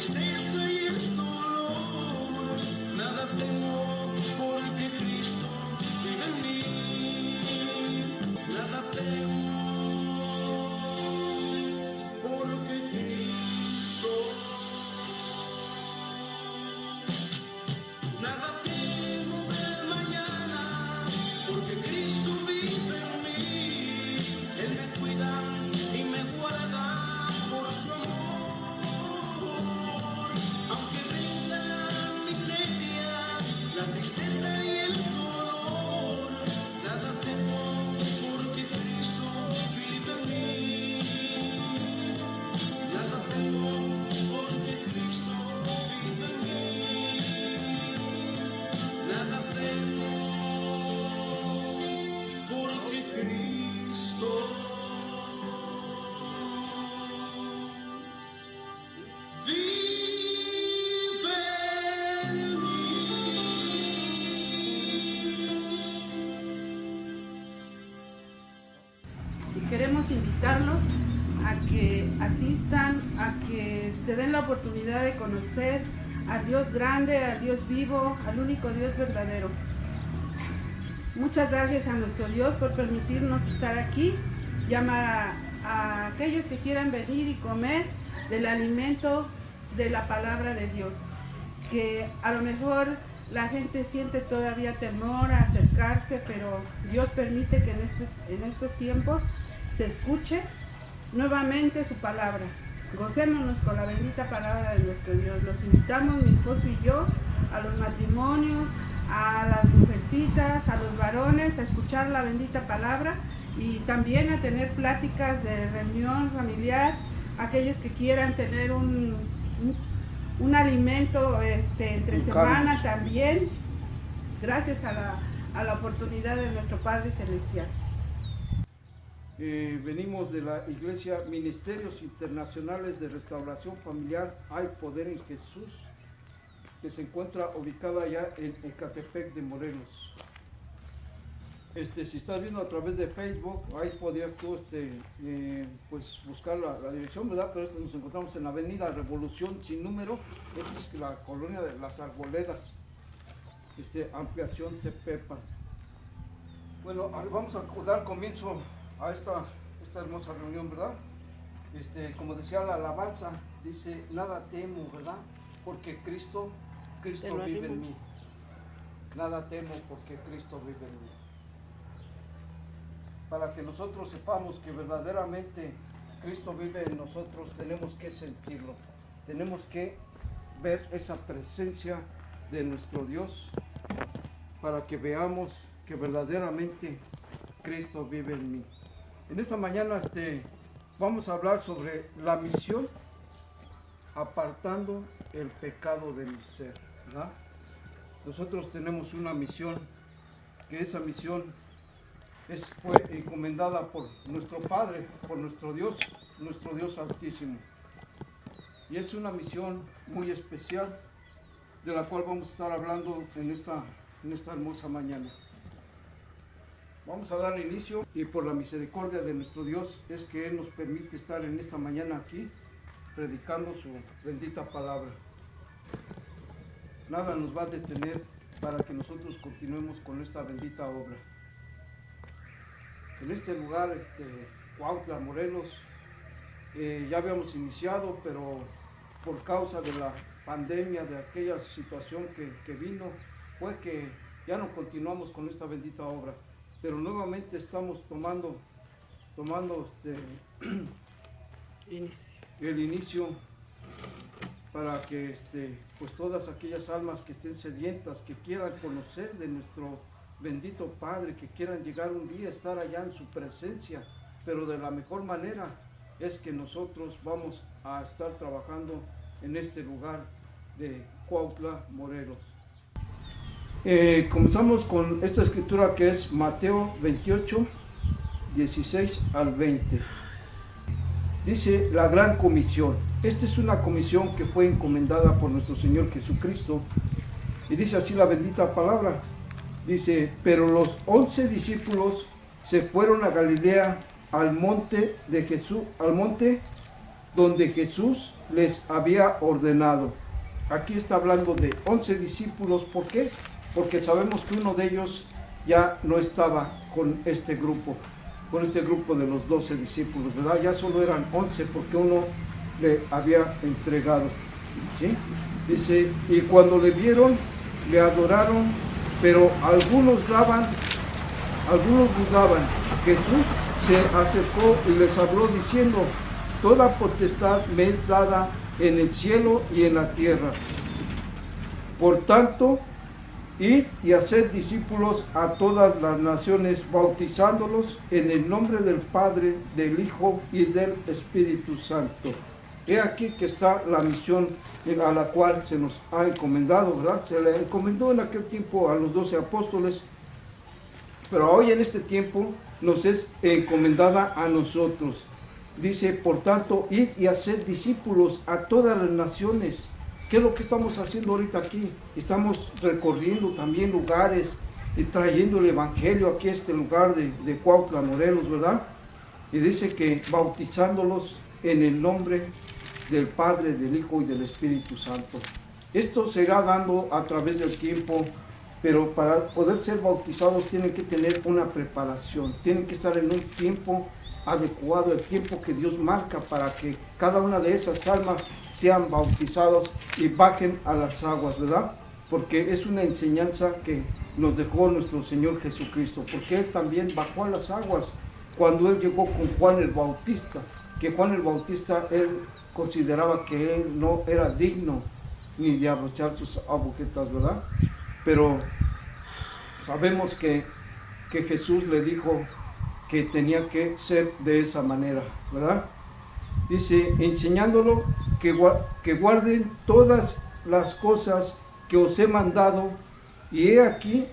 tristeza y el dolor. Nada temo porque Cristo vive en mí. Nada temo porque Cristo. Nada temo del mañana porque Cristo vive en mí. Él me cuida y me guarda por su amor. Aunque venga la miseria, la tristeza y el dolor, nada temo porque Cristo vive en mí. Nada temo porque Cristo vive en mí. Nada temo porque Cristo vive en mí. Y queremos invitarlos a que asistan, a que se den la oportunidad de conocer al Dios grande, al Dios vivo, al único Dios verdadero. Muchas gracias a nuestro Dios por permitirnos estar aquí, llamar a aquellos que quieran venir y comer del alimento de la palabra de Dios, que a lo mejor la gente siente todavía temor a acercarse, pero Dios permite que en estos tiempos se escuche nuevamente su palabra. Gocémonos con la bendita palabra de nuestro Dios. Los invitamos, mi esposo y yo, a los matrimonios, a las mujercitas, a los varones, a escuchar la bendita palabra y también a tener pláticas de reunión familiar, aquellos que quieran tener un alimento entre semana también, gracias a la oportunidad de nuestro Padre Celestial. Venimos de la Iglesia Ministerios Internacionales de Restauración Familiar Hay Poder en Jesús, que se encuentra ubicada allá en Ecatepec de Morelos. Si estás viendo a través de Facebook, ahí podrías tú pues buscar la dirección, ¿verdad? Pero nos encontramos en la avenida Revolución sin número, esta es la colonia de Las Arboledas, ampliación Tepepan. Bueno, vamos a dar comienzo a esta hermosa reunión, ¿verdad? Como decía la alabanza, dice, nada temo, ¿verdad? Porque Cristo vive en mí. Nada temo porque Cristo vive en mí. Para que nosotros sepamos que verdaderamente Cristo vive en nosotros, tenemos que sentirlo. Tenemos que ver esa presencia de nuestro Dios para que veamos que verdaderamente Cristo vive en mí. En esta mañana vamos a hablar sobre la misión apartando el pecado de mi ser, ¿verdad? Nosotros tenemos una misión, que esa misión fue encomendada por nuestro Padre, por nuestro Dios Altísimo. Y es una misión muy especial de la cual vamos a estar hablando en esta hermosa mañana. Vamos a dar inicio y por la misericordia de nuestro Dios es que Él nos permite estar en esta mañana aquí predicando su bendita palabra. Nada nos va a detener para que nosotros continuemos con esta bendita obra. En este lugar, Cuautla, Morelos, ya habíamos iniciado, pero por causa de la pandemia, de aquella situación que vino, fue que ya no continuamos con esta bendita obra. Pero nuevamente estamos tomando el inicio para que pues todas aquellas almas que estén sedientas, que quieran conocer de nuestro bendito Padre, que quieran llegar un día a estar allá en su presencia, pero de la mejor manera es que nosotros vamos a estar trabajando en este lugar de Cuautla, Morelos. Comenzamos con esta escritura que es Mateo 28, 16 al 20. Dice la gran comisión. Esta es una comisión que fue encomendada por nuestro Señor Jesucristo. Y dice así la bendita palabra. Dice, pero los 11 discípulos se fueron a Galilea al monte donde Jesús les había ordenado. Aquí está hablando de 11 discípulos. ¿Por qué? Porque sabemos que uno de ellos ya no estaba con este grupo de los 12 discípulos, ¿verdad? Ya solo eran 11 porque uno le había entregado, ¿sí? Dice, y cuando le vieron, le adoraron, pero algunos dudaban. Jesús se acercó y les habló diciendo, toda potestad me es dada en el cielo y en la tierra. Por tanto, id y haced discípulos a todas las naciones, bautizándolos en el nombre del Padre, del Hijo y del Espíritu Santo. He aquí que está la misión a la cual se nos ha encomendado, ¿verdad? Se le encomendó en aquel tiempo a los 12 apóstoles, pero hoy en este tiempo nos es encomendada a nosotros. Dice, por tanto, id y haced discípulos a todas las naciones. ¿Qué es lo que estamos haciendo ahorita aquí? Estamos recorriendo también lugares y trayendo el Evangelio aquí a este lugar de Cuautla, Morelos, ¿verdad? Y dice que bautizándolos en el nombre del Padre, del Hijo y del Espíritu Santo. Esto se irá dando a través del tiempo, pero para poder ser bautizados tienen que tener una preparación, tienen que estar en un tiempo adecuado, el tiempo que Dios marca para que cada una de esas almas sean bautizados y bajen a las aguas, ¿verdad? Porque es una enseñanza que nos dejó nuestro Señor Jesucristo, porque Él también bajó a las aguas cuando Él llegó con Juan el Bautista, que Juan el Bautista, Él consideraba que Él no era digno ni de abrochar sus agujetas, ¿verdad? Pero sabemos que Jesús le dijo que tenía que ser de esa manera, ¿verdad? Dice, enseñándolo que guarden todas las cosas que os he mandado, y he aquí,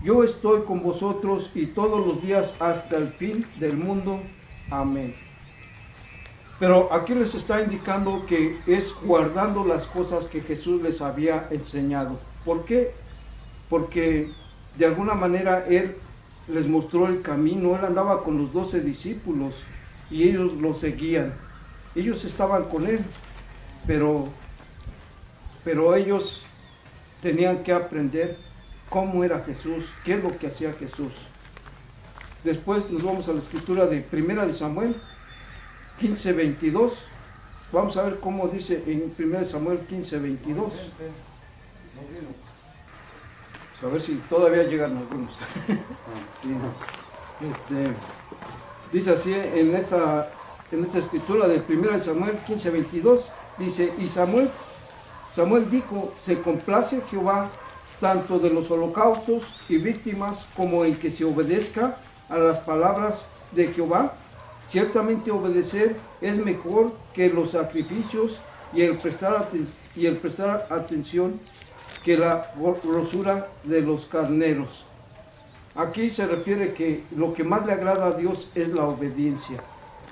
yo estoy con vosotros y todos los días hasta el fin del mundo. Amén. Pero aquí les está indicando que es guardando las cosas que Jesús les había enseñado. ¿Por qué? Porque de alguna manera Él les mostró el camino. Él andaba con los 12 discípulos y ellos lo seguían. Ellos estaban con Él, pero ellos tenían que aprender cómo era Jesús, qué es lo que hacía Jesús. Después nos vamos a la escritura de 1 de Samuel 15:22. Vamos a ver cómo dice en 1 de Samuel 15:22. A ver si todavía llegan algunos. Dice así en esta escritura de 1 de Samuel 15:22, dice, y Samuel dijo, se complace Jehová tanto de los holocaustos y víctimas como en que se obedezca a las palabras de Jehová. Ciertamente obedecer es mejor que los sacrificios y el prestar atención que la grosura de los carneros. Aquí se refiere que lo que más le agrada a Dios es la obediencia,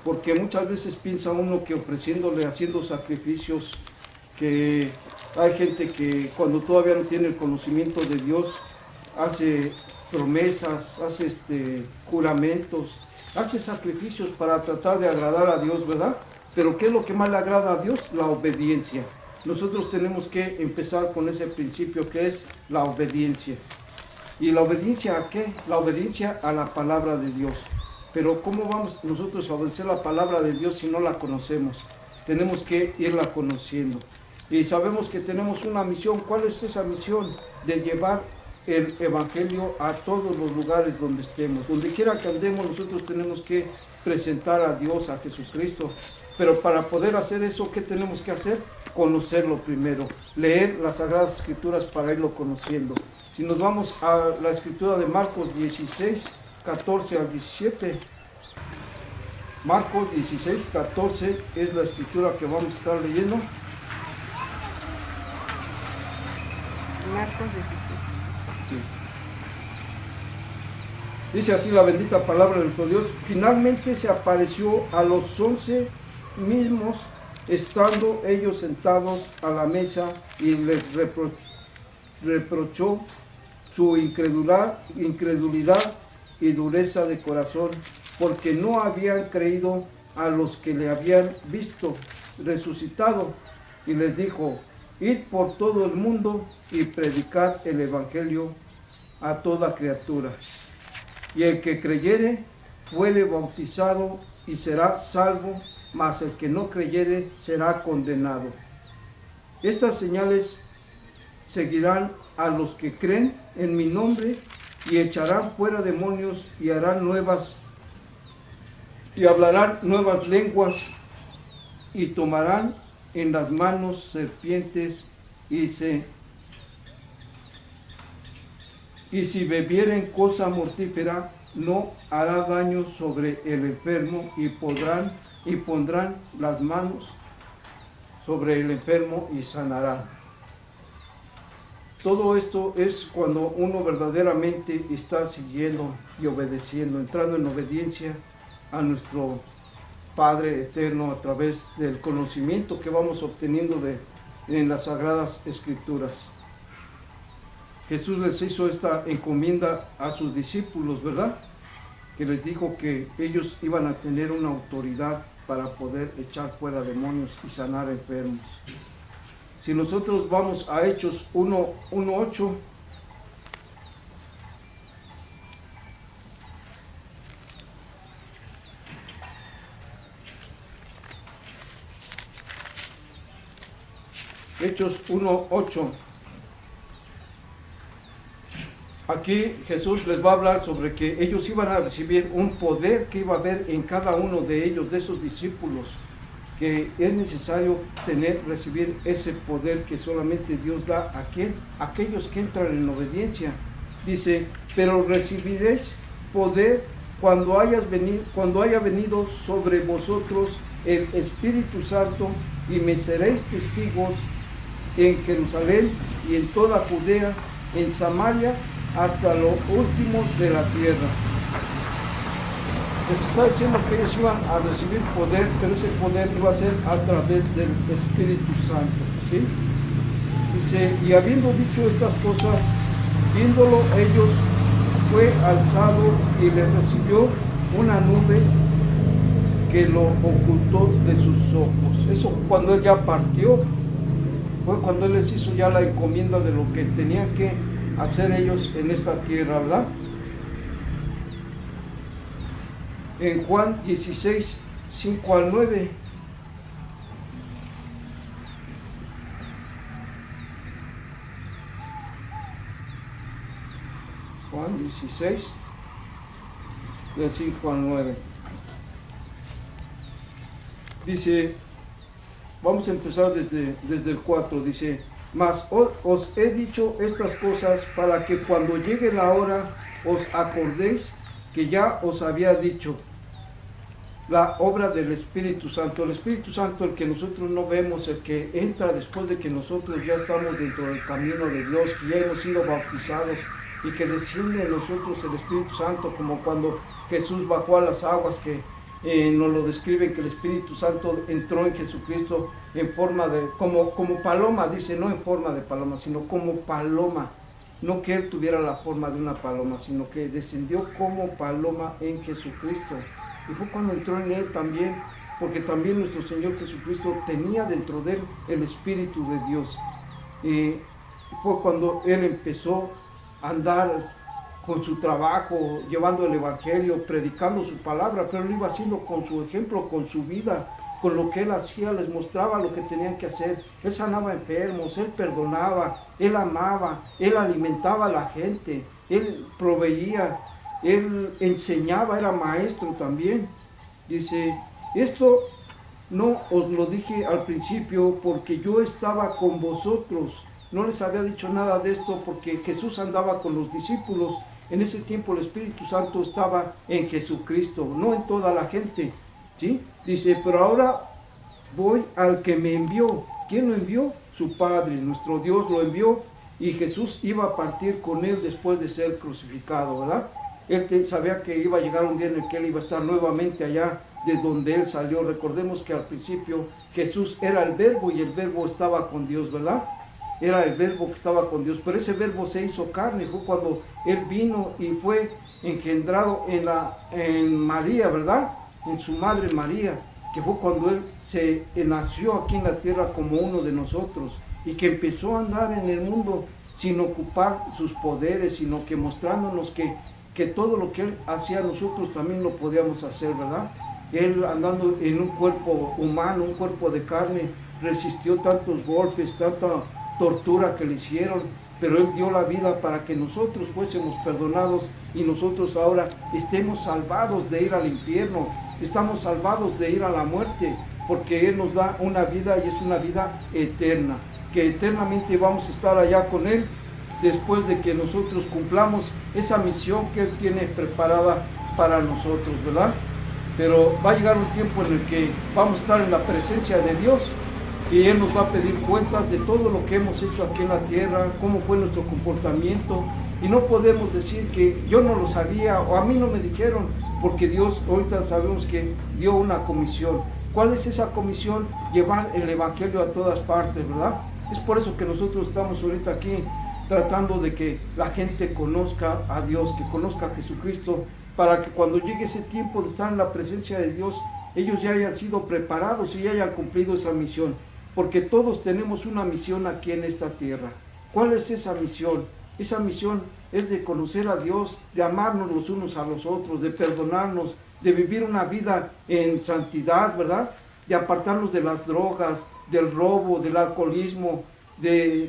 porque muchas veces piensa uno que ofreciéndole, haciendo sacrificios, que hay gente que cuando todavía no tiene el conocimiento de Dios, hace promesas, hace juramentos, hace sacrificios para tratar de agradar a Dios, ¿verdad? Pero ¿qué es lo que más le agrada a Dios? La obediencia. Nosotros tenemos que empezar con ese principio que es la obediencia. ¿Y la obediencia a qué? La obediencia a la palabra de Dios. Pero ¿cómo vamos nosotros a obedecer la palabra de Dios si no la conocemos? Tenemos que irla conociendo. Y sabemos que tenemos una misión. ¿Cuál es esa misión? De llevar el Evangelio a todos los lugares donde estemos. Donde quiera que andemos, nosotros tenemos que presentar a Dios, a Jesucristo. Pero para poder hacer eso, ¿qué tenemos que hacer? Conocerlo primero. Leer las Sagradas Escrituras para irlo conociendo. Si nos vamos a la escritura de Marcos 16, 14 al 17. Marcos 16, 14 es la escritura que vamos a estar leyendo. Marcos 16. Sí. Dice así la bendita palabra de nuestro Dios. Finalmente se apareció a los 11 mismos, estando ellos sentados a la mesa, y les reprochó su incredulidad y dureza de corazón, porque no habían creído a los que le habían visto resucitado, y les dijo: id por todo el mundo y predicad el evangelio a toda criatura. Y el que creyere fuere bautizado y será salvo, mas el que no creyere será condenado. Estas señales seguirán a los que creen en mi nombre, y echarán fuera demonios, y hablarán nuevas lenguas, y tomarán en las manos serpientes, y si bebieren cosa mortífera, no hará daño sobre el enfermo, y pondrán las manos sobre el enfermo y sanarán. Todo esto es cuando uno verdaderamente está siguiendo y obedeciendo, entrando en obediencia a nuestro Padre eterno a través del conocimiento que vamos obteniendo en las Sagradas Escrituras. Jesús les hizo esta encomienda a sus discípulos, ¿verdad? Que les dijo que ellos iban a tener una autoridad para poder echar fuera demonios y sanar enfermos. Si nosotros vamos a Hechos 1:8, Hechos 1:8. Aquí Jesús les va a hablar sobre que ellos iban a recibir un poder que iba a haber en cada uno de ellos, de esos discípulos, que es necesario recibir ese poder que solamente Dios da a aquellos que entran en obediencia. Dice: pero recibiréis poder cuando haya venido sobre vosotros el Espíritu Santo, y me seréis testigos en Jerusalén y en toda Judea, en Samaria, hasta lo último de la tierra. Les está diciendo que ellos iban a recibir poder, pero ese poder iba a ser a través del Espíritu Santo, ¿sí? Dice: y habiendo dicho estas cosas, viéndolo ellos, fue alzado y le recibió una nube que lo ocultó de sus ojos. Eso cuando él ya partió, fue cuando él les hizo ya la encomienda de lo que tenían que hacer ellos en esta tierra, ¿verdad? En Juan 16, 5-9. Juan 16, del 5-9. Dice, vamos a empezar desde el 4, dice: mas os he dicho estas cosas para que cuando llegue la hora os acordéis que ya os había dicho. La obra del Espíritu Santo. El Espíritu Santo, el que nosotros no vemos, el que entra después de que nosotros ya estamos dentro del camino de Dios, que ya hemos sido bautizados, y que desciende en nosotros el Espíritu Santo, como cuando Jesús bajó a las aguas, que nos lo describen, que el Espíritu Santo entró en Jesucristo en forma de, como paloma, dice, no en forma de paloma, sino como paloma. No que él tuviera la forma de una paloma, sino que descendió como paloma en Jesucristo. Y fue cuando entró en él también, porque también nuestro Señor Jesucristo tenía dentro de él el Espíritu de Dios. Y fue cuando él empezó a andar con su trabajo, llevando el Evangelio, predicando su palabra, pero lo iba haciendo con su ejemplo, con su vida, con lo que él hacía, les mostraba lo que tenían que hacer. Él sanaba enfermos, él perdonaba, él amaba, él alimentaba a la gente, él proveía, él enseñaba, era maestro también. Dice, esto no os lo dije al principio porque yo estaba con vosotros. No les había dicho nada de esto porque Jesús andaba con los discípulos. En ese tiempo el Espíritu Santo estaba en Jesucristo, no en toda la gente, ¿sí? Dice, pero ahora voy al que me envió. ¿Quién lo envió? Su Padre, nuestro Dios lo envió, y Jesús iba a partir con él después de ser crucificado, ¿verdad? Él sabía que iba a llegar un día en el que él iba a estar nuevamente allá de donde él salió. Recordemos que al principio Jesús era el Verbo y el Verbo estaba con Dios, ¿verdad? Era el Verbo que estaba con Dios, pero ese Verbo se hizo carne. Fue cuando él vino y fue engendrado en María, ¿verdad? En su madre María, que fue cuando Él se nació aquí en la tierra como uno de nosotros y que empezó a andar en el mundo sin ocupar sus poderes, sino que mostrándonos que todo lo que Él hacía nosotros también lo podíamos hacer, ¿verdad? Él andando en un cuerpo humano, un cuerpo de carne, resistió tantos golpes, tanta tortura que le hicieron, pero Él dio la vida para que nosotros fuésemos perdonados y nosotros ahora estemos salvados de ir al infierno, estamos salvados de ir a la muerte, porque Él nos da una vida y es una vida eterna, que eternamente vamos a estar allá con Él después de que nosotros cumplamos esa misión que Él tiene preparada para nosotros, ¿verdad? Pero va a llegar un tiempo en el que vamos a estar en la presencia de Dios y Él nos va a pedir cuentas de todo lo que hemos hecho aquí en la tierra, cómo fue nuestro comportamiento, y no podemos decir que yo no lo sabía o a mí no me dijeron, porque Dios ahorita sabemos que dio una comisión. ¿Cuál es esa comisión? Llevar el Evangelio a todas partes, ¿verdad? Es por eso que nosotros estamos ahorita aquí tratando de que la gente conozca a Dios, que conozca a Jesucristo, para que cuando llegue ese tiempo de estar en la presencia de Dios, ellos ya hayan sido preparados y ya hayan cumplido esa misión, porque todos tenemos una misión aquí en esta tierra. ¿Cuál es esa misión? Esa misión es de conocer a Dios, de amarnos los unos a los otros, de perdonarnos, de vivir una vida en santidad, ¿verdad? De apartarnos de las drogas, del robo, del alcoholismo, del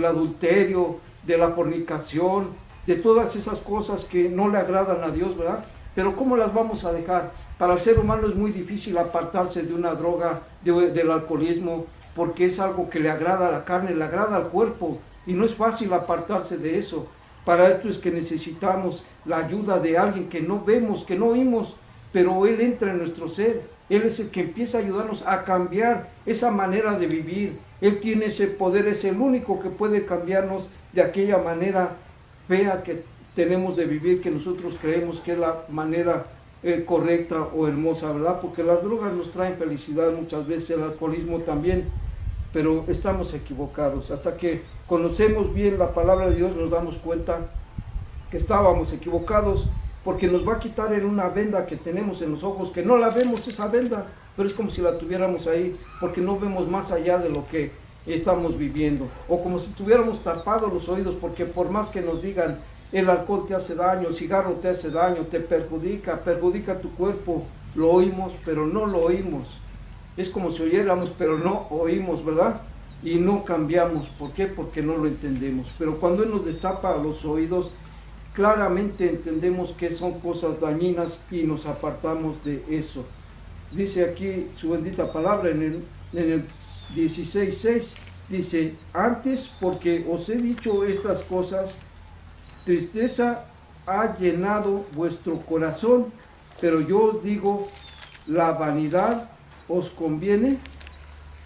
adulterio, de la fornicación, de todas esas cosas que no le agradan a Dios, ¿verdad? Pero ¿cómo las vamos a dejar? Para el ser humano es muy difícil apartarse de una droga, del alcoholismo, porque es algo que le agrada a la carne, le agrada al cuerpo, y no es fácil apartarse de eso. Para esto es que necesitamos la ayuda de alguien que no vemos, que no oímos, pero Él entra en nuestro ser. Él es el que empieza a ayudarnos a cambiar esa manera de vivir. Él tiene ese poder, es el único que puede cambiarnos de aquella manera fea que tenemos de vivir, que nosotros creemos que es la manera correcta o hermosa, ¿verdad? Porque las drogas nos traen felicidad muchas veces, el alcoholismo también, pero estamos equivocados. Hasta que conocemos bien la palabra de Dios nos damos cuenta que estábamos equivocados, porque nos va a quitar en una venda que tenemos en los ojos, que no la vemos esa venda, pero es como si la tuviéramos ahí, porque no vemos más allá de lo que estamos viviendo, o como si tuviéramos tapados los oídos, porque por más que nos digan el alcohol te hace daño, el cigarro te hace daño, te perjudica tu cuerpo, lo oímos, pero no lo oímos. Es como si oyéramos, pero no oímos, ¿verdad? Y no cambiamos. ¿Por qué? Porque no lo entendemos. Pero cuando Él nos destapa los oídos, claramente entendemos que son cosas dañinas y nos apartamos de eso. Dice aquí su bendita palabra en el 16:6, dice: antes, porque os he dicho estas cosas, tristeza ha llenado vuestro corazón, pero yo os digo, la vanidad os conviene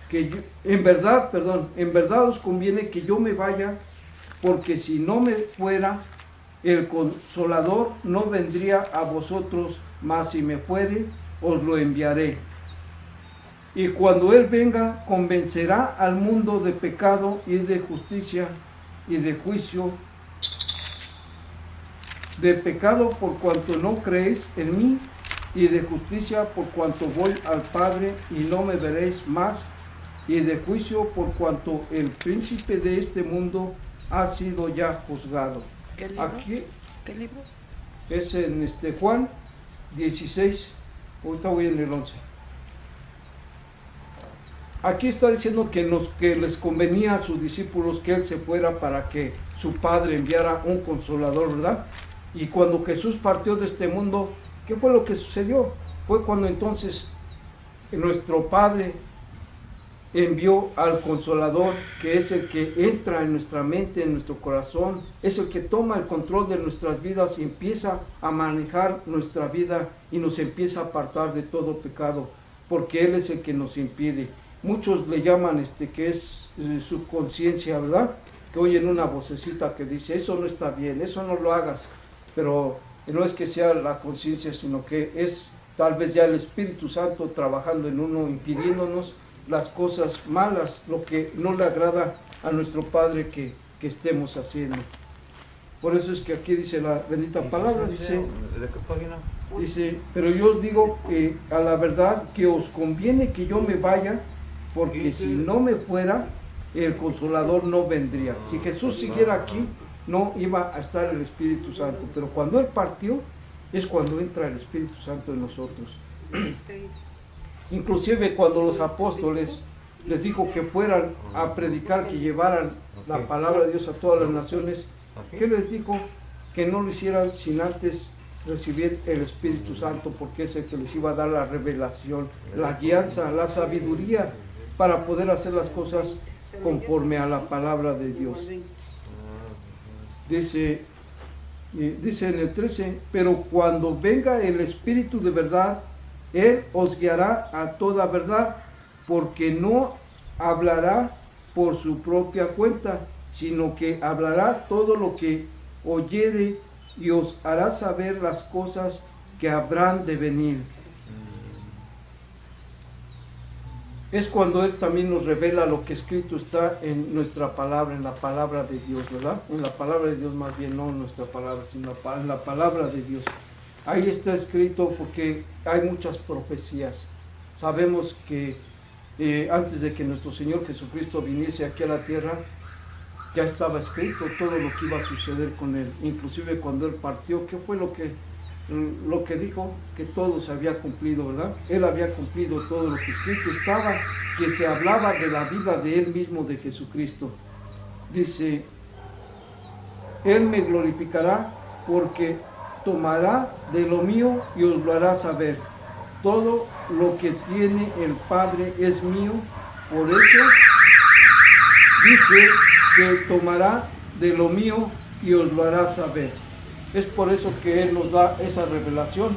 que yo, en verdad os conviene que yo me vaya, porque si no me fuera, el Consolador no vendría a vosotros, mas si me fuere, os lo enviaré. Y cuando Él venga, convencerá al mundo de pecado y de justicia y de juicio. De pecado por cuanto no creéis en mí, y de justicia por cuanto voy al Padre y no me veréis más, y de juicio por cuanto el príncipe de este mundo ha sido ya juzgado. ¿Qué libro? Aquí ¿Qué libro? es en Juan 16, ahorita voy en el 11. Aquí está diciendo que les convenía a sus discípulos que Él se fuera para que su Padre enviara un Consolador, ¿verdad? Y cuando Jesús partió de este mundo, ¿qué fue lo que sucedió? Fue cuando entonces nuestro Padre envió al Consolador, que es el que entra en nuestra mente, en nuestro corazón, es el que toma el control de nuestras vidas y empieza a manejar nuestra vida y nos empieza a apartar de todo pecado, porque Él es el que nos impide. Muchos le llaman que es su conciencia, ¿verdad? Que oyen una vocecita que dice, eso no está bien, eso no lo hagas, pero no es que sea la conciencia, sino que es tal vez ya el Espíritu Santo trabajando en uno, impidiéndonos las cosas malas, lo que no le agrada a nuestro Padre que estemos haciendo. Por eso es que aquí dice la bendita palabra, dice... ¿De qué página? Dice, pero yo os digo que a la verdad que os conviene que yo me vaya, porque si no me fuera, el Consolador no vendría. Si Jesús siguiera aquí, no iba a estar el Espíritu Santo, pero cuando Él partió, es cuando entra el Espíritu Santo en nosotros. Inclusive cuando los apóstoles les dijo que fueran a predicar, que llevaran la palabra de Dios a todas las naciones, ¿qué les dijo? Que no lo hicieran sin antes recibir el Espíritu Santo, porque es el que les iba a dar la revelación, la guianza, la sabiduría para poder hacer las cosas conforme a la palabra de Dios. Dice en el 13, pero cuando venga el Espíritu de verdad, Él os guiará a toda verdad, porque no hablará por su propia cuenta, sino que hablará todo lo que oyere y os hará saber las cosas que habrán de venir. Es cuando Él también nos revela lo que escrito está en nuestra palabra, en la palabra de Dios, ¿verdad? En la palabra de Dios más bien, no en nuestra palabra, sino en la palabra de Dios. Ahí está escrito porque hay muchas profecías. Sabemos que antes de que nuestro Señor Jesucristo viniese aquí a la tierra, ya estaba escrito todo lo que iba a suceder con Él. Inclusive cuando Él partió, ¿qué fue lo que dijo? Que todo se había cumplido, ¿verdad? Él había cumplido todo lo que escrito estaba, que se hablaba de la vida de Él mismo, de Jesucristo. Dice, Él me glorificará porque tomará de lo mío y os lo hará saber. Todo lo que tiene el Padre es mío, por eso dije que tomará de lo mío y os lo hará saber. Es por eso que Él nos da esa revelación.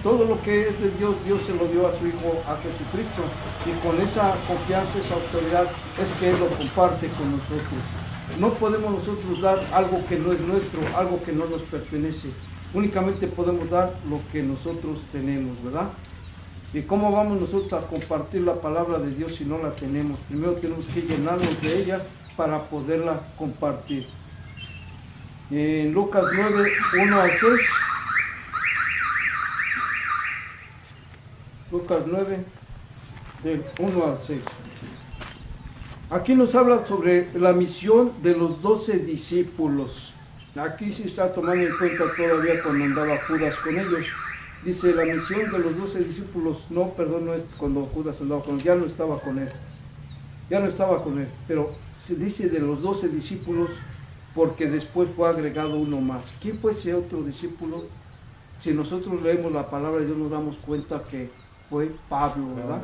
Todo lo que es de Dios, Dios se lo dio a su Hijo, a Jesucristo. Y con esa confianza, esa autoridad, es que Él lo comparte con nosotros. No podemos nosotros dar algo que no es nuestro, algo que no nos pertenece. Únicamente podemos dar lo que nosotros tenemos, ¿verdad? ¿Y cómo vamos nosotros a compartir la palabra de Dios si no la tenemos? Primero tenemos que llenarnos de ella para poderla compartir. En Lucas 9, 1 al 6. Lucas 9, del 1 al 6. Aquí nos habla sobre la misión de los 12 discípulos. Aquí sí está tomando en cuenta todavía cuando andaba Judas con ellos. Dice la misión de los 12 discípulos, no es cuando Judas andaba con él, ya no estaba con él, pero se dice de los 12 discípulos porque después fue agregado uno más. ¿Quién fue ese otro discípulo? Si nosotros leemos la palabra de Dios nos damos cuenta que fue Pablo, ¿verdad?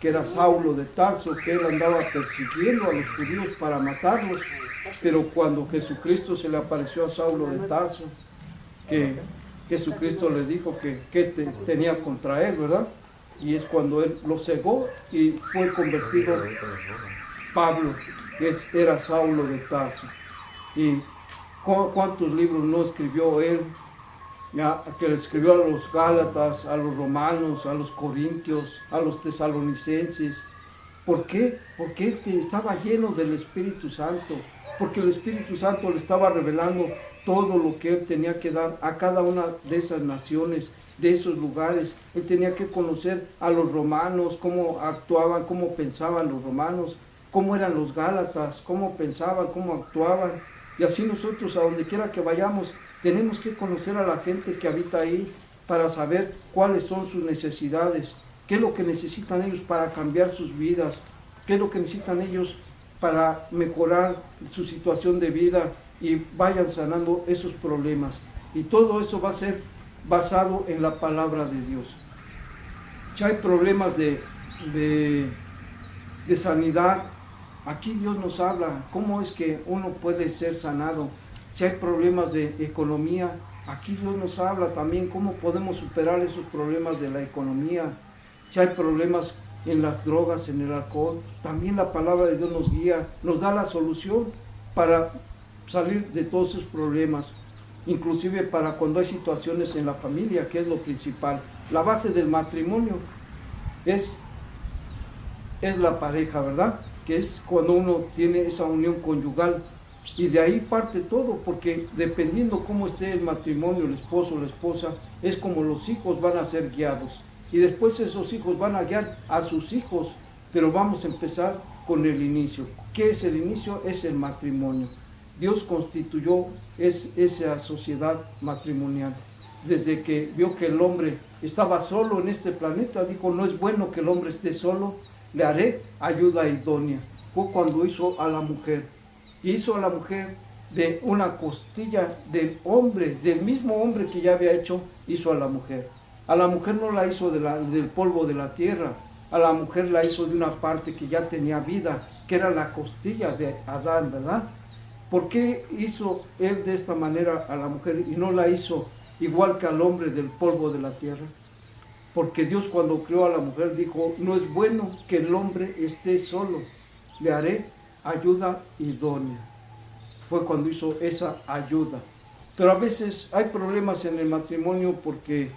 Que era Saulo de Tarso, que él andaba persiguiendo a los judíos para matarlos, pero cuando Jesucristo se le apareció a Saulo de Tarso, que Jesucristo le dijo que tenía contra él, ¿verdad? Y es cuando él lo cegó y fue convertido Pablo, que era Saulo de Tarso. Y cuántos libros no escribió él, ya, que le escribió a los Gálatas, a los romanos, a los corintios, a los tesalonicenses. ¿Por qué? Porque él estaba lleno del Espíritu Santo, porque el Espíritu Santo le estaba revelando todo lo que él tenía que dar a cada una de esas naciones, de esos lugares. Él tenía que conocer a los romanos, cómo actuaban, cómo pensaban los romanos, cómo eran los Gálatas, cómo pensaban, cómo actuaban. Y así nosotros, a donde quiera que vayamos, tenemos que conocer a la gente que habita ahí para saber cuáles son sus necesidades, qué es lo que necesitan ellos para cambiar sus vidas, qué es lo que necesitan ellos para mejorar su situación de vida y vayan sanando esos problemas. Y todo eso va a ser basado en la palabra de Dios. Si hay problemas de sanidad, aquí Dios nos habla cómo es que uno puede ser sanado. Si hay problemas de economía, aquí Dios nos habla también cómo podemos superar esos problemas de la economía. Si hay problemas en las drogas, en el alcohol, también la palabra de Dios nos guía, nos da la solución para salir de todos esos problemas, inclusive para cuando hay situaciones en la familia, que es lo principal. La base del matrimonio es la pareja, ¿verdad? Que es cuando uno tiene esa unión conyugal. Y de ahí parte todo, porque dependiendo cómo esté el matrimonio, el esposo o la esposa, es como los hijos van a ser guiados. Y después esos hijos van a guiar a sus hijos, pero vamos a empezar con el inicio. ¿Qué es el inicio? Es el matrimonio. Dios constituyó esa sociedad matrimonial. Desde que vio que el hombre estaba solo en este planeta, dijo, no es bueno que el hombre esté solo, le haré ayuda idónea. Fue cuando hizo a la mujer. Y hizo a la mujer de una costilla del hombre, del mismo hombre que ya había hecho, hizo a la mujer. A la mujer no la hizo del polvo de la tierra, a la mujer la hizo de una parte que ya tenía vida, que era la costilla de Adán, ¿verdad? ¿Por qué hizo él de esta manera a la mujer y no la hizo igual que al hombre del polvo de la tierra? Porque Dios cuando creó a la mujer dijo, no es bueno que el hombre esté solo, le haré ayuda idónea. Fue cuando hizo esa ayuda. Pero a veces hay problemas en el matrimonio porque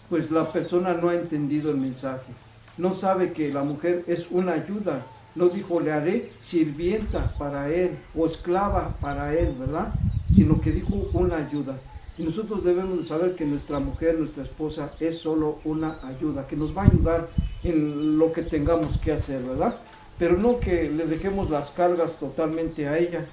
pues la persona no ha entendido el mensaje. No sabe que la mujer es una ayuda. No dijo, le haré sirvienta para él o esclava para él, ¿verdad? Sino que dijo una ayuda. Y nosotros debemos de saber que nuestra mujer, nuestra esposa, es solo una ayuda, que nos va a ayudar en lo que tengamos que hacer, ¿verdad? Pero no que le dejemos las cargas totalmente a ella,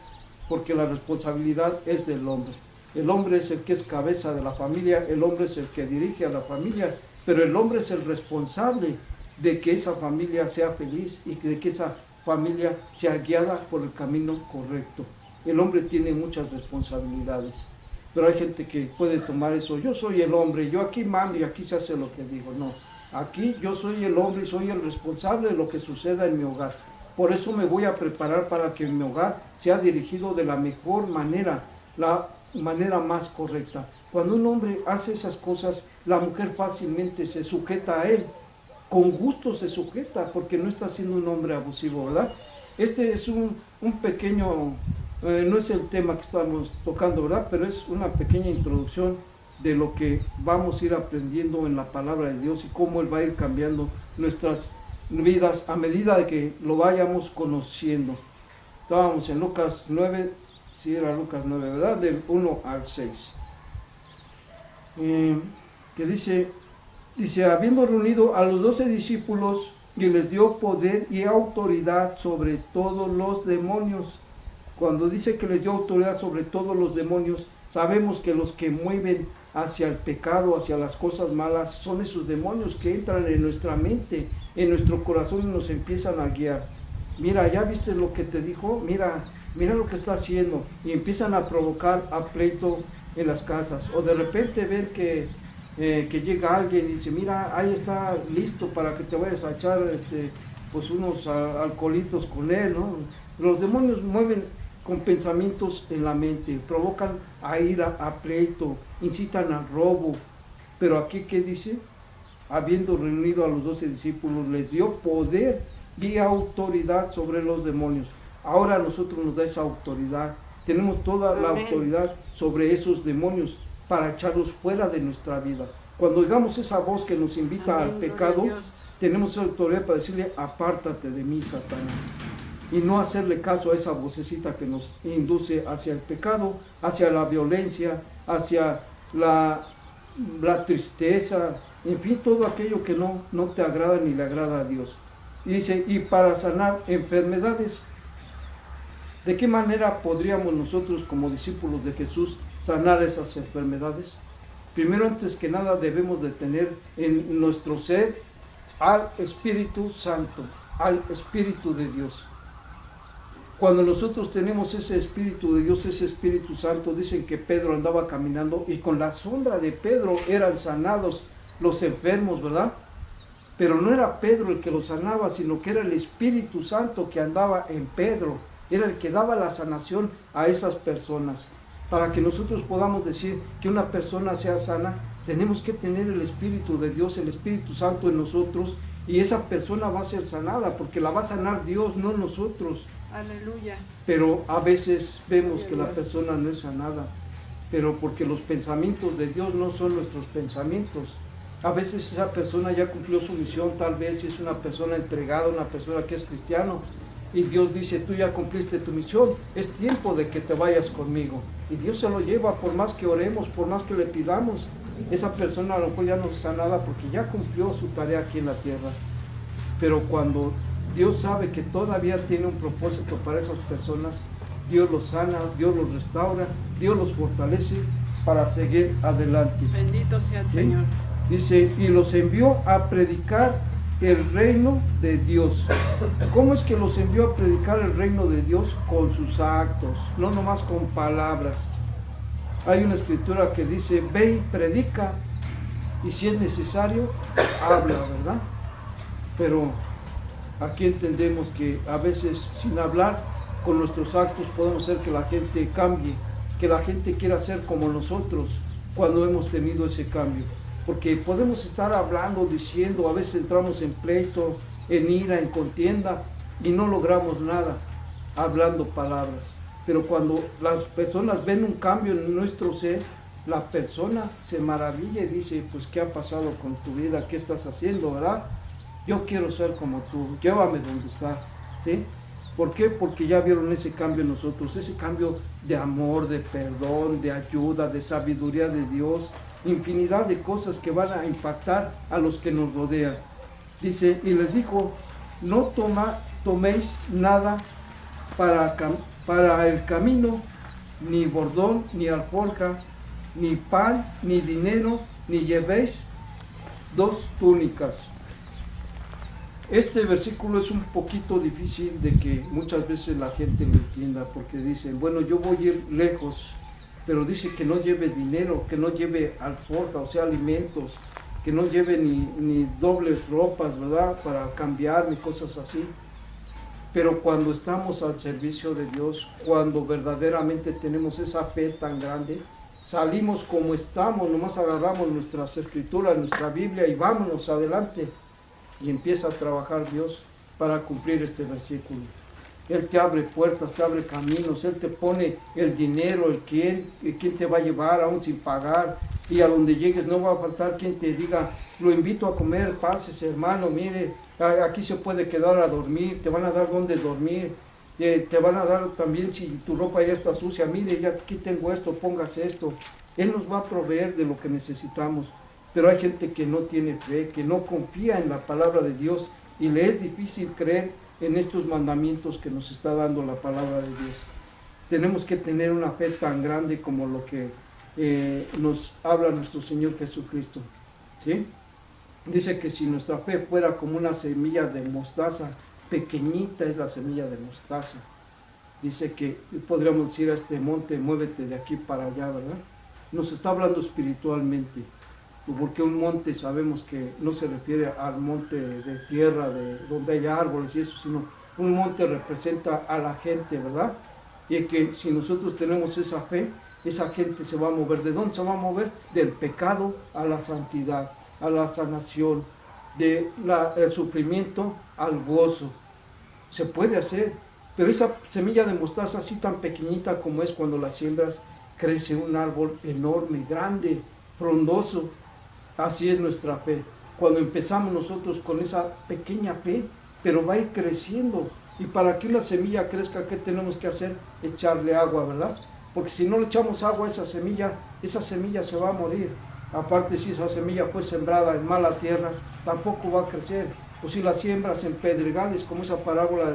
porque la responsabilidad es del hombre. El hombre es el que es cabeza de la familia, el hombre es el que dirige a la familia, pero el hombre es el responsable de que esa familia sea feliz y de que esa familia sea guiada por el camino correcto. El hombre tiene muchas responsabilidades, pero hay gente que puede tomar eso, yo soy el hombre, yo aquí mando y aquí se hace lo que digo. No, aquí yo soy el hombre y soy el responsable de lo que suceda en mi hogar. Por eso me voy a preparar para que mi hogar sea dirigido de la mejor manera, la manera más correcta. Cuando un hombre hace esas cosas, la mujer fácilmente se sujeta a él, con gusto se sujeta, porque no está siendo un hombre abusivo, ¿verdad? Este es un pequeño, no es el tema que estamos tocando, ¿verdad? Pero es una pequeña introducción de lo que vamos a ir aprendiendo en la palabra de Dios y cómo Él va a ir cambiando nuestras vidas a medida de que lo vayamos conociendo. Estábamos en Lucas 9, sí era Lucas 9, ¿verdad? Del 1 al 6. Que dice, habiendo reunido a los 12 discípulos, y les dio poder y autoridad sobre todos los demonios. Cuando dice que les dio autoridad sobre todos los demonios, sabemos que los que mueven hacia el pecado, hacia las cosas malas, son esos demonios que entran en nuestra mente, en nuestro corazón y nos empiezan a guiar. Mira, ¿ya viste lo que te dijo? Mira lo que está haciendo. Y empiezan a provocar a pleito en las casas. O de repente ver que llega alguien y dice, mira, ahí está listo para que te vayas a echar pues unos alcoholitos con él, ¿no? Los demonios mueven con pensamientos en la mente, provocan a ira, a pleito, incitan al robo. Pero aquí, ¿qué dice? Habiendo reunido a los 12 discípulos, les dio poder y autoridad sobre los demonios. Ahora a nosotros nos da esa autoridad. Tenemos toda la autoridad sobre esos demonios para echarlos fuera de nuestra vida. Cuando oigamos esa voz que nos invita al pecado, tenemos esa autoridad para decirle, apártate de mí, Satanás. Y no hacerle caso a esa vocecita que nos induce hacia el pecado, hacia la violencia, hacia la tristeza, en fin, todo aquello que no te agrada ni le agrada a Dios. Y dice, y para sanar enfermedades. ¿De qué manera podríamos nosotros como discípulos de Jesús sanar esas enfermedades? Primero, antes que nada, debemos de tener en nuestro ser al Espíritu Santo, al Espíritu de Dios. Cuando nosotros tenemos ese Espíritu de Dios, ese Espíritu Santo, dicen que Pedro andaba caminando y con la sombra de Pedro eran sanados los enfermos, ¿verdad? Pero no era Pedro el que los sanaba, sino que era el Espíritu Santo que andaba en Pedro. Era el que daba la sanación a esas personas. Para que nosotros podamos decir que una persona sea sana, tenemos que tener el Espíritu de Dios, el Espíritu Santo en nosotros, y esa persona va a ser sanada, porque la va a sanar Dios, no nosotros. Aleluya. Pero a veces vemos que la persona no es sanada, pero porque los pensamientos de Dios no son nuestros pensamientos. A veces esa persona ya cumplió su misión, tal vez si es una persona entregada, una persona que es cristiano, y Dios dice, tú ya cumpliste tu misión, es tiempo de que te vayas conmigo. Y Dios se lo lleva, por más que oremos, por más que le pidamos. Esa persona a lo mejor ya no está nada porque ya cumplió su tarea aquí en la tierra. Pero cuando Dios sabe que todavía tiene un propósito para esas personas, Dios los sana, Dios los restaura, Dios los fortalece para seguir adelante. Bendito sea el ¿Sí? Señor. Dice, y los envió a predicar el reino de Dios. ¿Cómo es que los envió a predicar el reino de Dios? Con sus actos, no nomás con palabras. Hay una escritura que dice, ve y predica, y si es necesario, habla, ¿verdad? Pero aquí entendemos que a veces sin hablar, con nuestros actos podemos hacer que la gente cambie, que la gente quiera ser como nosotros cuando hemos tenido ese cambio. Porque podemos estar hablando, diciendo, a veces entramos en pleito, en ira, en contienda y no logramos nada hablando palabras. Pero cuando las personas ven un cambio en nuestro ser, la persona se maravilla y dice, pues ¿qué ha pasado con tu vida? ¿Qué estás haciendo, verdad? Yo quiero ser como tú, llévame donde estás, ¿sí? ¿Por qué? Porque ya vieron ese cambio en nosotros, ese cambio de amor, de perdón, de ayuda, de sabiduría de Dios, infinidad de cosas que van a impactar a los que nos rodean. Dice, y les dijo, no toméis nada para el camino, ni bordón, ni alforja, ni pan, ni dinero, ni llevéis 2 túnicas. Este versículo es un poquito difícil de que muchas veces la gente lo entienda, porque dicen, bueno, yo voy a ir lejos, pero dice que no lleve dinero, que no lleve alforja, o sea, alimentos, que no lleve ni dobles ropas, ¿verdad?, para cambiar, ni cosas así. Pero cuando estamos al servicio de Dios, cuando verdaderamente tenemos esa fe tan grande, salimos como estamos, nomás agarramos nuestras escrituras, nuestra Biblia y vámonos adelante. Y empieza a trabajar Dios para cumplir este versículo. Él te abre puertas, te abre caminos, Él te pone el dinero, el quién te va a llevar aún sin pagar. Y a donde llegues no va a faltar quien te diga, lo invito a comer, pásese hermano, mire, aquí se puede quedar a dormir, te van a dar donde dormir, te van a dar también si tu ropa ya está sucia, mire, ya aquí tengo esto, póngase esto. Él nos va a proveer de lo que necesitamos. Pero hay gente que no tiene fe, que no confía en la palabra de Dios y le es difícil creer en estos mandamientos que nos está dando la palabra de Dios. Tenemos que tener una fe tan grande como lo que nos habla nuestro Señor Jesucristo, ¿sí? Dice que si nuestra fe fuera como una semilla de mostaza, pequeñita es la semilla de mostaza. Dice que podríamos decir a este monte, muévete de aquí para allá, ¿verdad? Nos está hablando espiritualmente. Porque un monte sabemos que no se refiere al monte de tierra, de donde hay árboles y eso, sino un monte representa a la gente, ¿verdad? Y que si nosotros tenemos esa fe, esa gente se va a mover. ¿De dónde se va a mover? Del pecado a la santidad, a la sanación, del sufrimiento al gozo. Se puede hacer, pero esa semilla de mostaza así tan pequeñita como es cuando la siembras, crece un árbol enorme, grande, frondoso. Así es nuestra fe. Cuando empezamos nosotros con esa pequeña fe, pero va a ir creciendo. Y para que una semilla crezca, ¿qué tenemos que hacer? Echarle agua, ¿verdad? Porque si no le echamos agua a esa semilla se va a morir. Aparte, si esa semilla fue sembrada en mala tierra, tampoco va a crecer. O si la siembras en pedregales, como esa parábola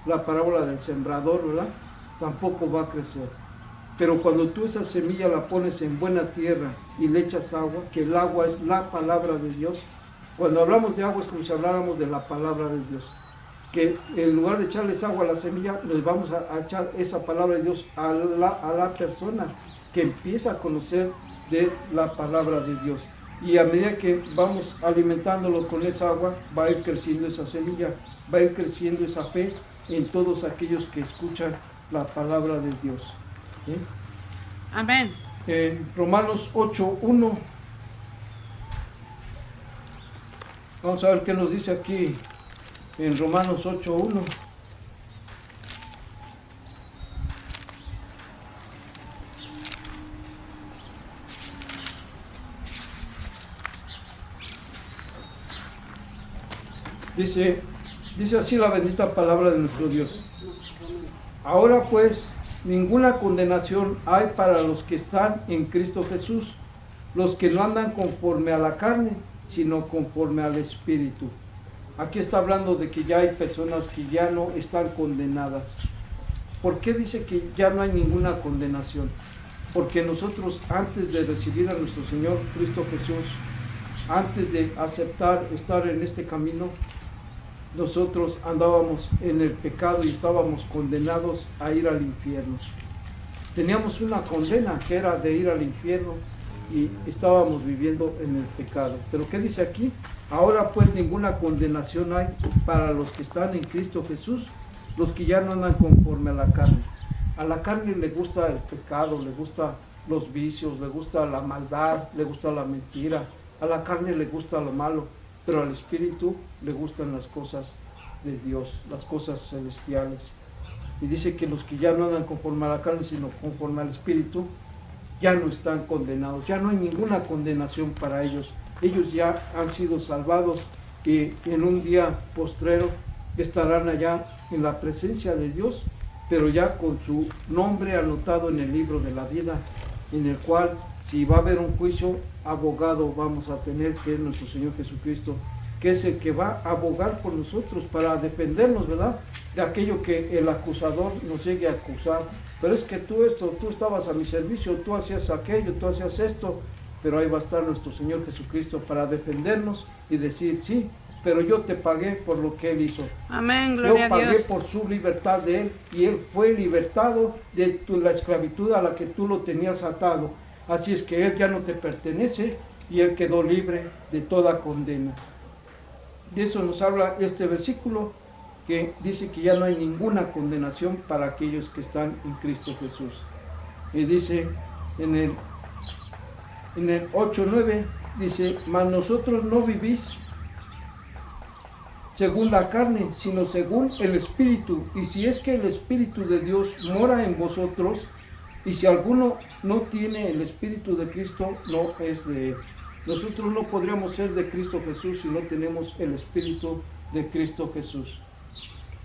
la parábola del sembrador, ¿verdad? Tampoco va a crecer. Pero cuando tú esa semilla la pones en buena tierra y le echas agua, que el agua es la palabra de Dios. Cuando hablamos de agua es como si habláramos de la palabra de Dios. Que en lugar de echarles agua a la semilla, les vamos a echar esa palabra de Dios a la persona que empieza a conocer de la palabra de Dios. Y a medida que vamos alimentándolo con esa agua, va a ir creciendo esa semilla, va a ir creciendo esa fe en todos aquellos que escuchan la palabra de Dios. ¿Sí? Amén. En Romanos 8:1, vamos a ver qué nos dice aquí en Romanos 8:1. Dice, Dice así la bendita palabra de nuestro Dios. Ahora pues, ninguna condenación hay para los que están en Cristo Jesús, los que no andan conforme a la carne, sino conforme al Espíritu. Aquí está hablando de que ya hay personas que ya no están condenadas. ¿Por qué dice que ya no hay ninguna condenación? Porque nosotros, antes de recibir a nuestro Señor Cristo Jesús, antes de aceptar estar en este camino, nosotros andábamos en el pecado y estábamos condenados a ir al infierno. Teníamos una condena que era de ir al infierno y estábamos viviendo en el pecado. Pero ¿qué dice aquí? Ahora pues ninguna condenación hay para los que están en Cristo Jesús, los que ya no andan conforme a la carne. A la carne le gusta el pecado, le gusta los vicios, le gusta la maldad, le gusta la mentira. A la carne le gusta lo malo, pero al Espíritu le gustan las cosas de Dios, las cosas celestiales. Y dice que los que ya no andan conforme a la carne, sino conforme al Espíritu, ya no están condenados, ya no hay ninguna condenación para ellos. Ellos ya han sido salvados y en un día postrero estarán allá en la presencia de Dios, pero ya con su nombre anotado en el libro de la vida, en el cual, si va a haber un juicio, abogado vamos a tener, que es nuestro Señor Jesucristo, que es el que va a abogar por nosotros para defendernos, ¿verdad?, de aquello que el acusador nos llegue a acusar. Pero es que tú estabas a mi servicio, tú hacías aquello, tú hacías esto. Pero ahí va a estar nuestro Señor Jesucristo para defendernos y decir, sí, pero yo te pagué por lo que Él hizo. Amén, gloria a Yo pagué Dios. por su libertad de Él, y Él fue libertado de la esclavitud a la que tú lo tenías atado. Así es que Él ya no te pertenece y Él quedó libre de toda condena. De eso nos habla este versículo, que dice que ya no hay ninguna condenación para aquellos que están en Cristo Jesús. Y dice en el 8:9, dice, mas nosotros no vivís según la carne, sino según el Espíritu. Y si es que el Espíritu de Dios mora en vosotros, y si alguno no tiene el Espíritu de Cristo, no es de Él. Nosotros no podríamos ser de Cristo Jesús si no tenemos el Espíritu de Cristo Jesús.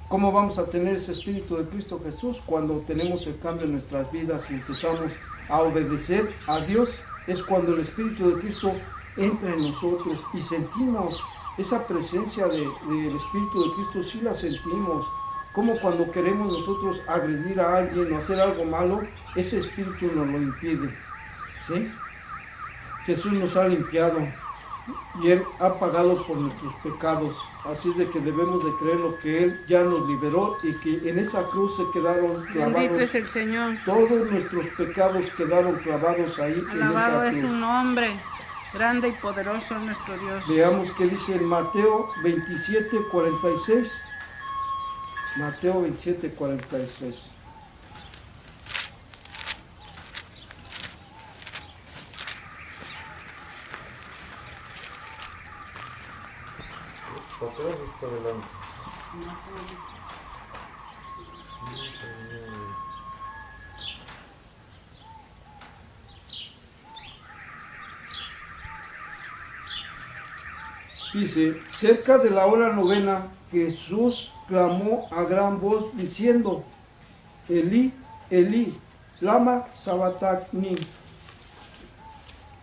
¿Cómo vamos a tener ese Espíritu de Cristo Jesús? Cuando tenemos el cambio en nuestras vidas y empezamos a obedecer a Dios. Es cuando el Espíritu de Cristo entra en nosotros y sentimos esa presencia del Espíritu de Cristo, sí la sentimos. Como cuando queremos nosotros agredir a alguien o hacer algo malo, ese Espíritu nos lo impide, ¿sí? Jesús nos ha limpiado y Él ha pagado por nuestros pecados. Así es de que debemos de creer lo que Él ya nos liberó y que en esa cruz se quedaron clavados. Bendito es el Señor. Todos nuestros pecados quedaron clavados ahí Alabado en es esa su cruz. nombre. Grande y poderoso es nuestro Dios. Veamos qué dice en Mateo 27:46. Mateo 27:46. Atrás o para adelante. Dice, cerca de la hora novena, Jesús clamó a gran voz diciendo, Elí, Elí, lama sabachthani.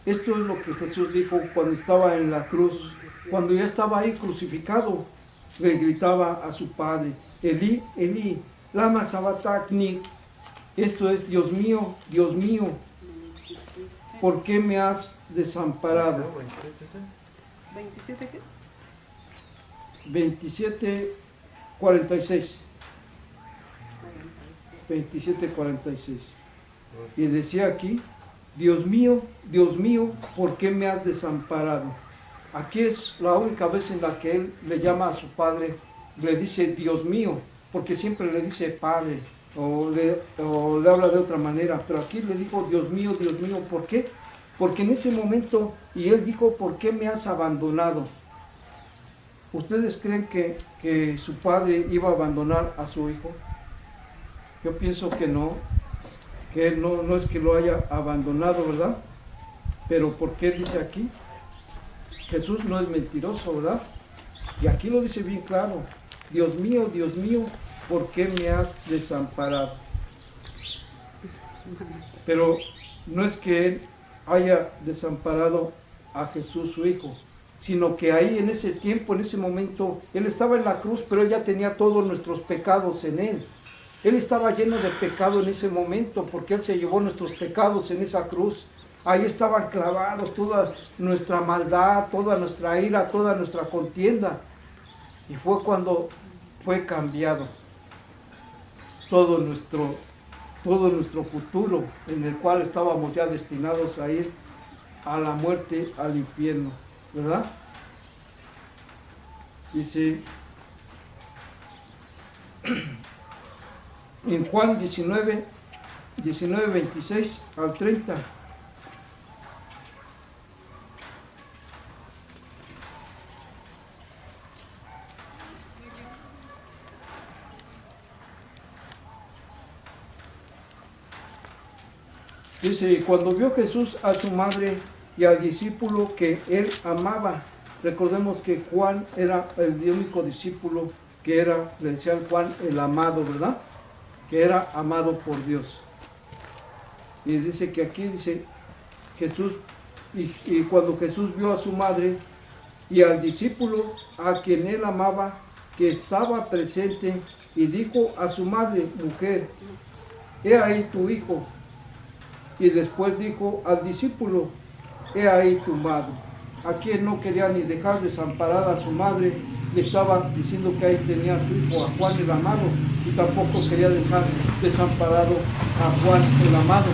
Esto es lo que Jesús dijo cuando estaba en la cruz. Cuando ya estaba ahí crucificado, le gritaba a su Padre, Elí, Elí, lama sabachthani. Esto es, Dios mío, ¿por qué me has desamparado? ¿27 qué? 27:46. 27:46. Y decía aquí, Dios mío, ¿por qué me has desamparado? Aquí es la única vez en la que él le llama a su padre, le dice Dios mío, porque siempre le dice Padre, o le habla de otra manera, pero aquí le dijo Dios mío, ¿por qué? Porque en ese momento, y él dijo, ¿por qué me has abandonado? ¿Ustedes creen que su padre iba a abandonar a su hijo? Yo pienso que no, que él no es que lo haya abandonado, ¿verdad? Pero ¿por qué dice aquí? Jesús no es mentiroso, ¿verdad? Y aquí lo dice bien claro. Dios mío, ¿por qué me has desamparado? Pero no es que Él haya desamparado a Jesús su Hijo, sino que ahí en ese tiempo, en ese momento, Él estaba en la cruz, pero Él ya tenía todos nuestros pecados en Él. Él estaba lleno de pecado en ese momento, porque Él se llevó nuestros pecados en esa cruz. Ahí estaban clavados toda nuestra maldad, toda nuestra ira, toda nuestra contienda. Y fue cuando fue cambiado todo nuestro futuro, en el cual estábamos ya destinados a ir a la muerte, al infierno, ¿verdad? Dice en Juan 19, 26 al 30. Dice, cuando vio Jesús a su madre y al discípulo que él amaba, recordemos que Juan era el único discípulo que era, le decían Juan el amado, ¿verdad? Que era amado por Dios. Y dice que aquí dice Jesús, y cuando Jesús vio a su madre y al discípulo a quien él amaba, que estaba presente, y dijo a su madre, mujer, he ahí tu hijo. Y después dijo al discípulo, he ahí tu madre. Aquí él no quería ni dejar desamparada a su madre, le estaba diciendo que ahí tenía a su hijo, a Juan el amado, y tampoco quería dejar desamparado a Juan el amado.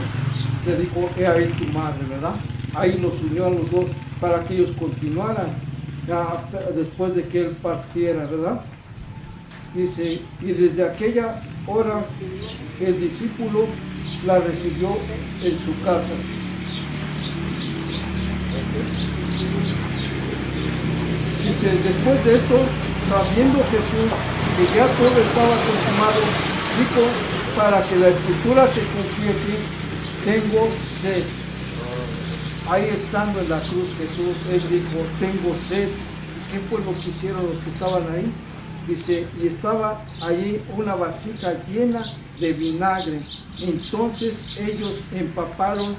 Le dijo, he ahí tu madre, ¿verdad? Ahí los unió a los dos para que ellos continuaran, ya después de que él partiera, ¿verdad? Dice, y desde aquella hora el discípulo la recibió en su casa. Dice, después de esto, sabiendo Jesús que ya todo estaba consumado, dijo, para que la escritura se cumpliese, tengo sed. Ahí estando en la cruz Jesús, Él dijo, tengo sed. ¿Qué fue lo que hicieron los que estaban ahí? Dice, y estaba allí una vasija llena de vinagre. Entonces ellos empaparon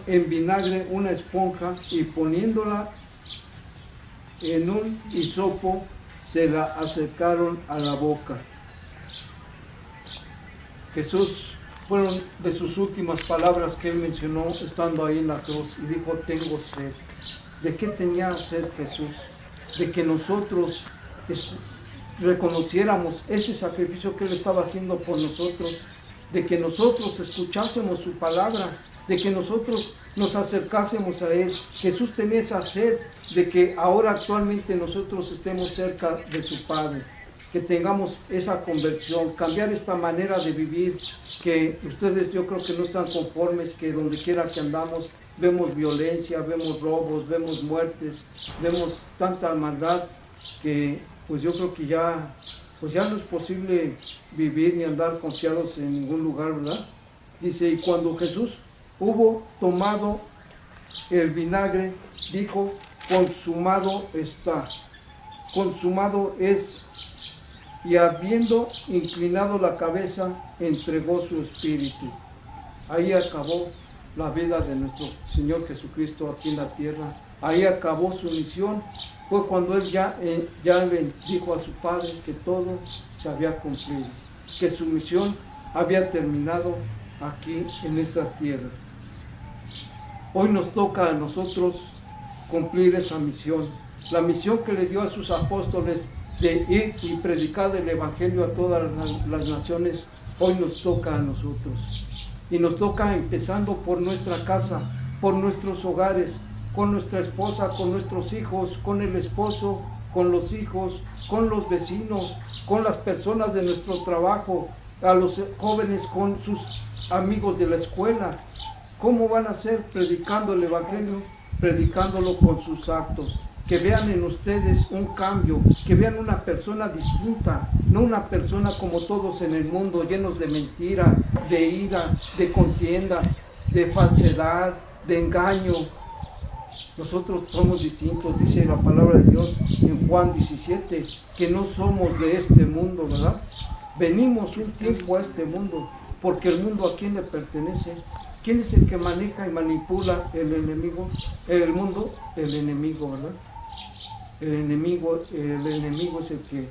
en vinagre una esponja y poniéndola en un hisopo, se la acercaron a la boca. Jesús, fueron de sus últimas palabras que él mencionó estando ahí en la cruz, y dijo, tengo sed. ¿De qué tenía sed Jesús? De que nosotros reconociéramos ese sacrificio que Él estaba haciendo por nosotros, de que nosotros escuchásemos su palabra, de que nosotros nos acercásemos a Él. Jesús tenía esa sed de que ahora actualmente nosotros estemos cerca de su Padre, que tengamos esa conversión, cambiar esta manera de vivir, que ustedes yo creo que no están conformes, que donde quiera que andamos, vemos violencia, vemos robos, vemos muertes, vemos tanta maldad que pues yo creo que ya no es posible vivir ni andar confiados en ningún lugar, ¿verdad? Dice, y cuando Jesús hubo tomado el vinagre, dijo, consumado está, consumado es, y habiendo inclinado la cabeza, entregó su espíritu. Ahí acabó la vida de nuestro Señor Jesucristo aquí en la tierra. Ahí acabó su misión. Fue cuando Él ya le dijo a su Padre que todo se había cumplido, que su misión había terminado aquí en esta tierra. Hoy nos toca a nosotros cumplir esa misión, la misión que le dio a sus apóstoles de ir y predicar el Evangelio a todas las naciones. Hoy nos toca a nosotros. Y nos toca empezando por nuestra casa, por nuestros hogares, con nuestra esposa, con nuestros hijos, con el esposo, con los hijos, con los vecinos, con las personas de nuestro trabajo, a los jóvenes con sus amigos de la escuela. ¿Cómo van a ser predicando el Evangelio? Predicándolo con sus actos. Que vean en ustedes un cambio, que vean una persona distinta, no una persona como todos en el mundo, llenos de mentira, de ira, de contienda, de falsedad, de engaño. Nosotros somos distintos, dice la palabra de Dios en Juan 17, que no somos de este mundo, ¿verdad? Venimos un tiempo a este mundo, porque el mundo ¿a quién le pertenece? ¿Quién es el que maneja y manipula el enemigo? El mundo, el enemigo, ¿verdad? El enemigo es el que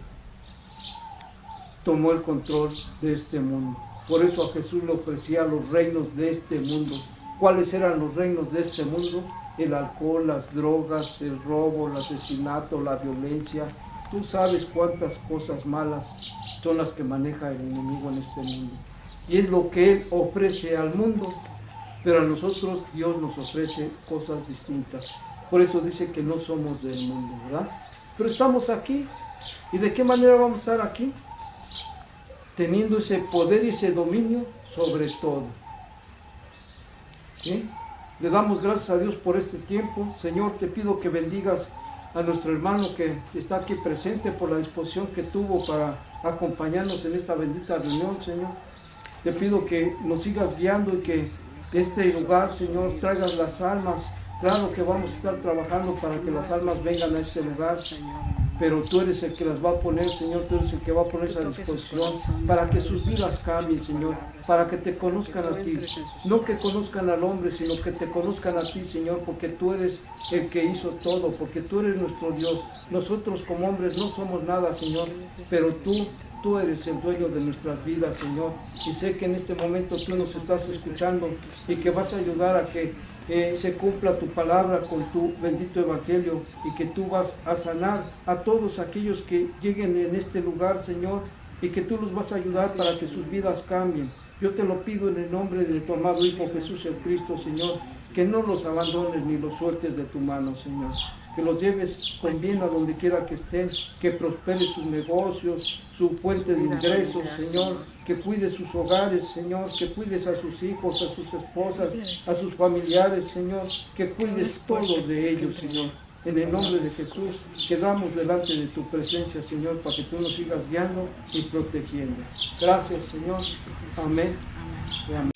tomó el control de este mundo. Por eso a Jesús le ofrecía los reinos de este mundo. ¿Cuáles eran los reinos de este mundo? El alcohol, las drogas, el robo, el asesinato, la violencia. Tú sabes cuántas cosas malas son las que maneja el enemigo en este mundo. Y es lo que él ofrece al mundo, pero a nosotros Dios nos ofrece cosas distintas. Por eso dice que no somos del mundo, ¿verdad? Pero estamos aquí. ¿Y de qué manera vamos a estar aquí? Teniendo ese poder y ese dominio sobre todo. ¿Sí? Le damos gracias a Dios por este tiempo. Señor, te pido que bendigas a nuestro hermano que está aquí presente por la disposición que tuvo para acompañarnos en esta bendita reunión, Señor. Te pido que nos sigas guiando y que este lugar, Señor, traigas las almas. Claro que vamos a estar trabajando para que las almas vengan a este lugar, pero tú eres el que las va a poner, Señor, tú eres el que va a poner esa disposición para que sus vidas cambien, Señor, para que te conozcan a ti, no que conozcan al hombre, sino que te conozcan a ti, Señor, porque tú eres el que hizo todo, porque tú eres nuestro Dios. Nosotros como hombres no somos nada, Señor, pero tú eres el dueño de nuestras vidas, Señor, y sé que en este momento tú nos estás escuchando y que vas a ayudar a que se cumpla tu palabra con tu bendito evangelio y que tú vas a sanar a todos aquellos que lleguen en este lugar, Señor, y que tú los vas a ayudar para que sus vidas cambien. Yo te lo pido en el nombre de tu amado Hijo Jesús el Cristo, Señor, que no los abandones ni los sueltes de tu mano, Señor. Que los lleves con bien a donde quiera que estén, que prospere sus negocios, su fuente de ingresos, Señor, que cuide sus hogares, Señor, que cuides a sus hijos, a sus esposas, a sus familiares, Señor, que cuides todos de ellos, Señor. En el nombre de Jesús, quedamos delante de tu presencia, Señor, para que tú nos sigas guiando y protegiendo. Gracias, Señor. Amén. Amén.